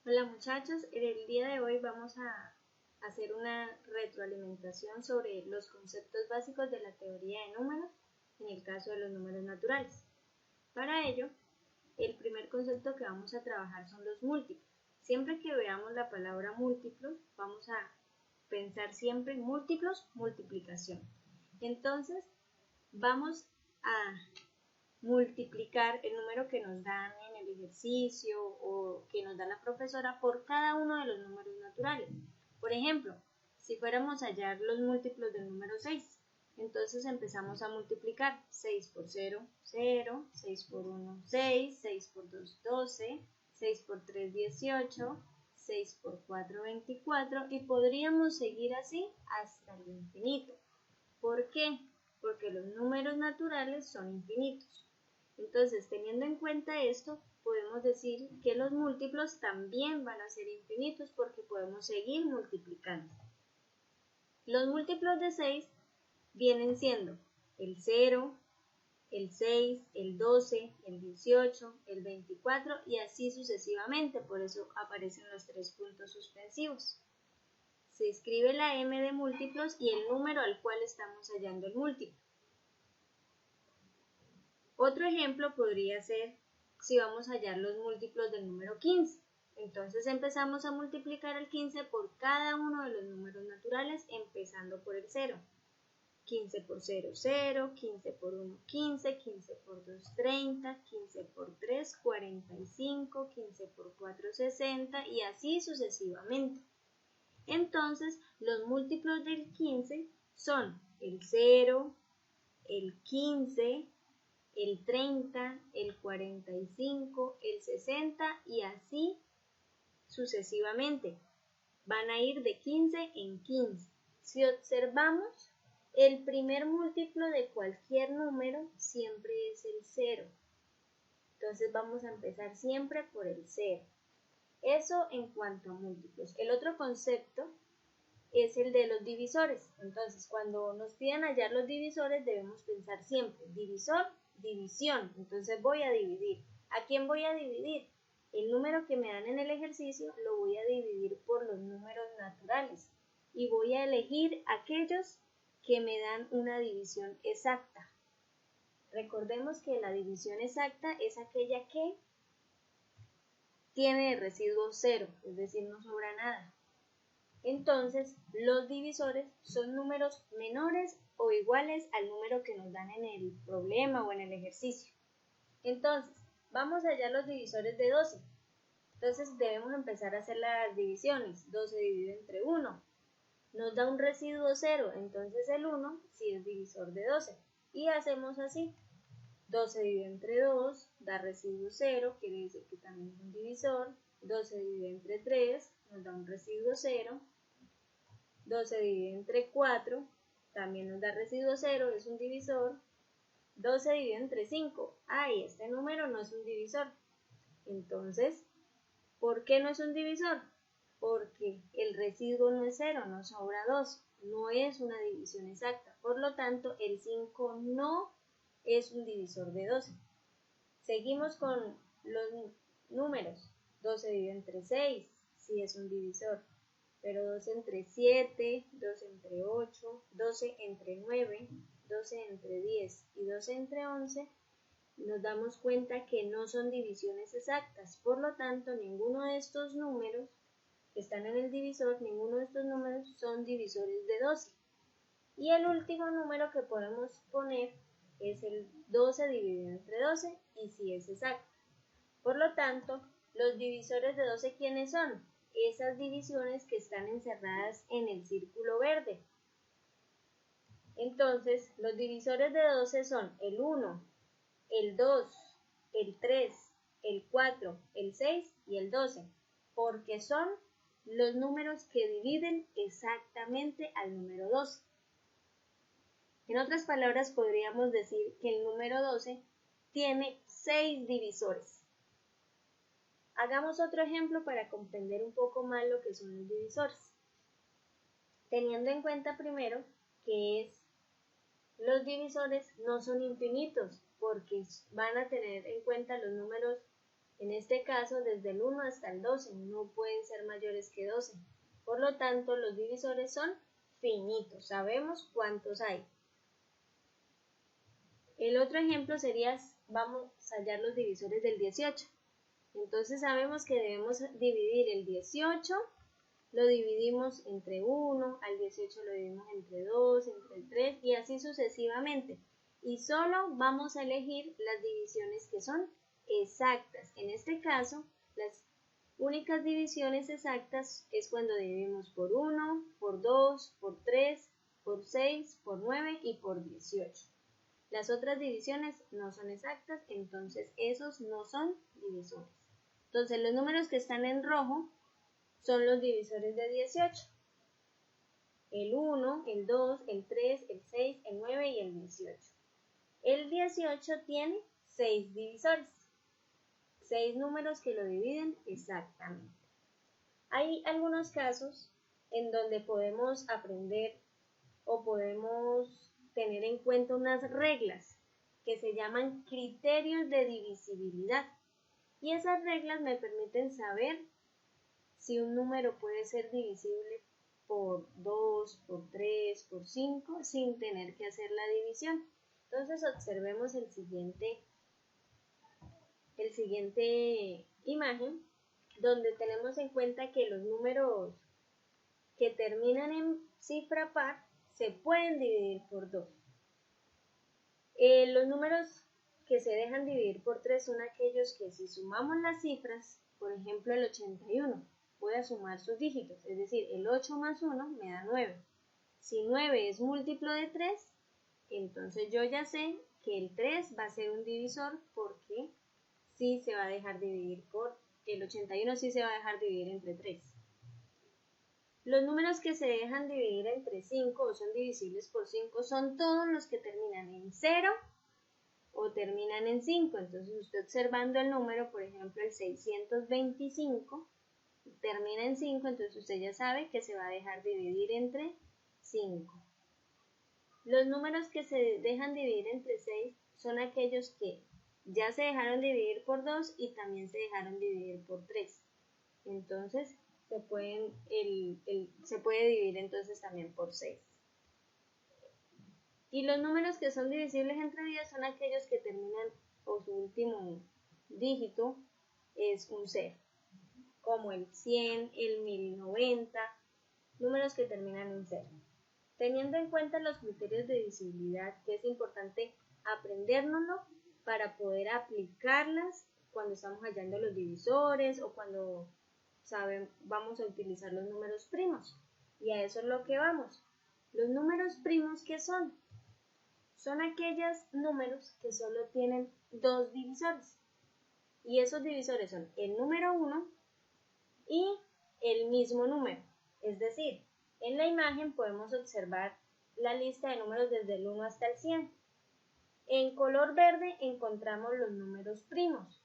Hola muchachos, en el día de hoy vamos a hacer una retroalimentación sobre los conceptos básicos de la teoría de números en el caso de los números naturales. Para ello, el primer concepto que vamos a trabajar son los múltiplos. Siempre que veamos la palabra múltiplos, vamos a pensar siempre en múltiplos, multiplicación. Entonces, vamos a multiplicar el número que nos dan en el ejercicio o que nos da la profesora por cada uno de los números naturales. Por ejemplo, si fuéramos a hallar los múltiplos del número 6, entonces empezamos a multiplicar 6 por 0, 0, 6 por 1, 6, 6 por 2, 12, 6 por 3, 18, 6 por 4, 24 y podríamos seguir así hasta el infinito. ¿Por qué? Porque los números naturales son infinitos. Entonces, teniendo en cuenta esto, podemos decir que los múltiplos también van a ser infinitos porque podemos seguir multiplicando. Los múltiplos de 6 vienen siendo el 0, el 6, el 12, el 18, el 24 y así sucesivamente, por eso aparecen los 3 puntos suspensivos. Se escribe la m de múltiplos y el número al cual estamos hallando el múltiplo. Otro ejemplo podría ser si vamos a hallar los múltiplos del número 15. Entonces empezamos a multiplicar el 15 por cada uno de los números naturales, empezando por el 0. 15 por 0, 0, 15 por 1, 15, 15 por 2, 30, 15 por 3, 45, 15 por 4, 60 y así sucesivamente. Entonces, los múltiplos del 15 son el 0, el 15, el 30, el 45, el 60 y así sucesivamente. Van a ir de 15 en 15. Si observamos, el primer múltiplo de cualquier número siempre es el 0. Entonces vamos a empezar siempre por el 0. Eso en cuanto a múltiplos. El otro concepto es el de los divisores. Entonces, cuando nos piden hallar los divisores, debemos pensar siempre divisor, división. Entonces voy a dividir. ¿A quién voy a dividir? El número que me dan en el ejercicio lo voy a dividir por los números naturales y voy a elegir aquellos que me dan una división exacta. Recordemos que la división exacta es aquella que tiene el residuo 0, es decir, no sobra nada. Entonces, los divisores son números menores o iguales al número que nos dan en el problema o en el ejercicio. Entonces, vamos a hallar los divisores de 12. Entonces, debemos empezar a hacer las divisiones. 12 dividido entre 1 nos da un residuo 0, entonces el 1 sí es divisor de 12. Y hacemos así. 12 dividido entre 2 da residuo 0, quiere decir que también es un divisor. 12 dividido entre 3 nos da un residuo 0. 12 dividido entre 4 también nos da residuo 0, es un divisor. 12 dividido entre 5, ¡ay! Este número no es un divisor. Entonces, ¿por qué no es un divisor? Porque el residuo no es 0, no sobra 2, no es una división exacta. Por lo tanto, el 5 no es un divisor de 12. Seguimos con los números. 12 dividido entre 6, sí es un divisor. Pero 12 entre 7, 12 entre 8, 12 entre 9, 12 entre 10 y 12 entre 11, nos damos cuenta que no son divisiones exactas. Por lo tanto, ninguno de estos números que están en el divisor, ninguno de estos números son divisores de 12. Y el último número que podemos poner es el 12 dividido entre 12 y sí es exacto. Por lo tanto, los divisores de 12, ¿quiénes son? Esas divisiones que están encerradas en el círculo verde. Entonces, los divisores de 12 son el 1, el 2, el 3, el 4, el 6 y el 12, porque son los números que dividen exactamente al número 12. En otras palabras, podríamos decir que el número 12 tiene 6 divisores. Hagamos otro ejemplo para comprender un poco más lo que son los divisores. Teniendo en cuenta primero que los divisores no son infinitos porque van a tener en cuenta los números En este caso, desde el 1 hasta el 12 no pueden ser mayores que 12. Por lo tanto, los divisores son finitos. Sabemos cuántos hay. El otro ejemplo sería, vamos a hallar los divisores del 18. Entonces sabemos que debemos dividir el 18, lo dividimos entre 1, al 18 lo dividimos entre 2, entre 3 y así sucesivamente. Y solo vamos a elegir las divisiones que son exactas. En este caso, las únicas divisiones exactas es cuando dividimos por 1, por 2, por 3, por 6, por 9 y por 18. Las otras divisiones no son exactas, entonces esos no son divisores. Entonces los números que están en rojo son los divisores de 18. El 1, el 2, el 3, el 6, el 9 y el 18. El 18 tiene 6 divisores, 6 números que lo dividen exactamente. Hay algunos casos en donde podemos aprender o podemos tener en cuenta unas reglas que se llaman criterios de divisibilidad. Y esas reglas me permiten saber si un número puede ser divisible por 2, por 3, por 5, sin tener que hacer la división. Entonces observemos el siguiente imagen, donde tenemos en cuenta que los números que terminan en cifra par se pueden dividir por 2. Los números que se dejan dividir por 3 son aquellos que si sumamos las cifras, por ejemplo el 81, voy a sumar sus dígitos, es decir, el 8 más 1 me da 9. Si 9 es múltiplo de 3, entonces yo ya sé que el 3 va a ser un divisor porque sí se va a dejar dividir por el 81, sí se va a dejar dividir entre 3. Los números que se dejan dividir entre 5 o son divisibles por 5 son todos los que terminan en 0 o terminan en 5. Entonces usted observando el número, por ejemplo el 625, termina en 5, entonces usted ya sabe que se va a dejar dividir entre 5. Los números que se dejan dividir entre 6 son aquellos que ya se dejaron dividir por 2 y también se dejaron dividir por 3. Entonces se puede dividir entonces también por 6. Y los números que son divisibles entre 10 son aquellos que terminan o su último dígito es un 0, como el 100, el 1090, números que terminan en 0. Teniendo en cuenta los criterios de divisibilidad, que es importante aprendérnoslo para poder aplicarlas cuando estamos hallando los divisores o cuando vamos a utilizar los números primos. Y a eso es lo que vamos. Los números primos, ¿qué son? Son aquellos números que solo tienen 2 divisores. Y esos divisores son el número 1 y el mismo número. Es decir, en la imagen podemos observar la lista de números desde el 1 hasta el 100. En color verde encontramos los números primos,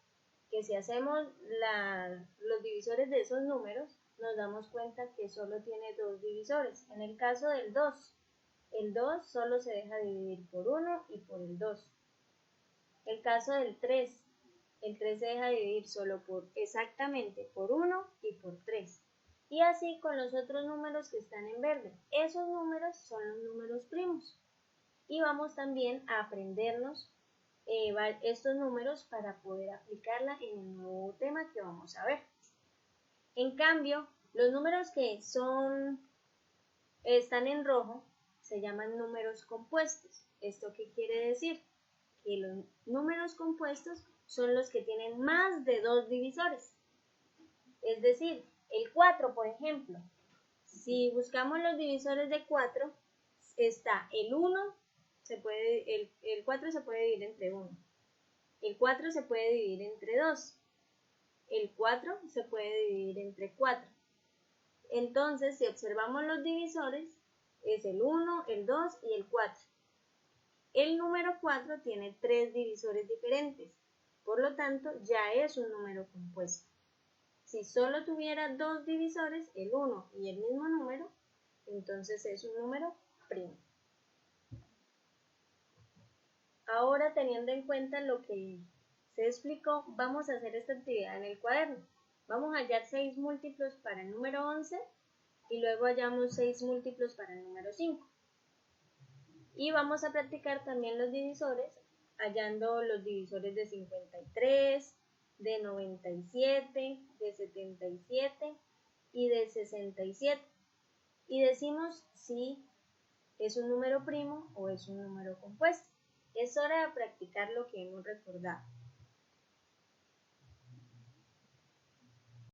que si hacemos los divisores de esos números, nos damos cuenta que solo tiene 2 divisores. En el caso del 2, el 2 solo se deja dividir por 1 y por el 2. El caso del 3, el 3 se deja dividir solo exactamente por 1 y por 3. Y así con los otros números que están en verde. Esos números son los números primos. Y vamos también a aprendernos estos números para poder aplicarla en el nuevo tema que vamos a ver. En cambio, los números que están en rojo se llaman números compuestos. ¿Esto qué quiere decir? Que los números compuestos son los que tienen más de 2 divisores. Es decir, el 4, por ejemplo. Si buscamos los divisores de 4, está el 1, el 4 se puede dividir entre 1. El 4 se puede dividir entre 2. El 4 se puede dividir entre 4. Entonces, si observamos los divisores, es el 1, el 2 y el 4. El número 4 tiene 3 divisores diferentes, por lo tanto ya es un número compuesto. Si solo tuviera 2 divisores, el 1 y el mismo número, entonces es un número primo. Ahora, teniendo en cuenta lo que se explicó, vamos a hacer esta actividad en el cuaderno. Vamos a hallar 6 múltiplos para el número 11 y luego hallamos 6 múltiplos para el número 5. Y vamos a practicar también los divisores, hallando los divisores de 53, de 97, de 77 y de 67. Y decimos si es un número primo o es un número compuesto. Es hora de practicar lo que hemos recordado.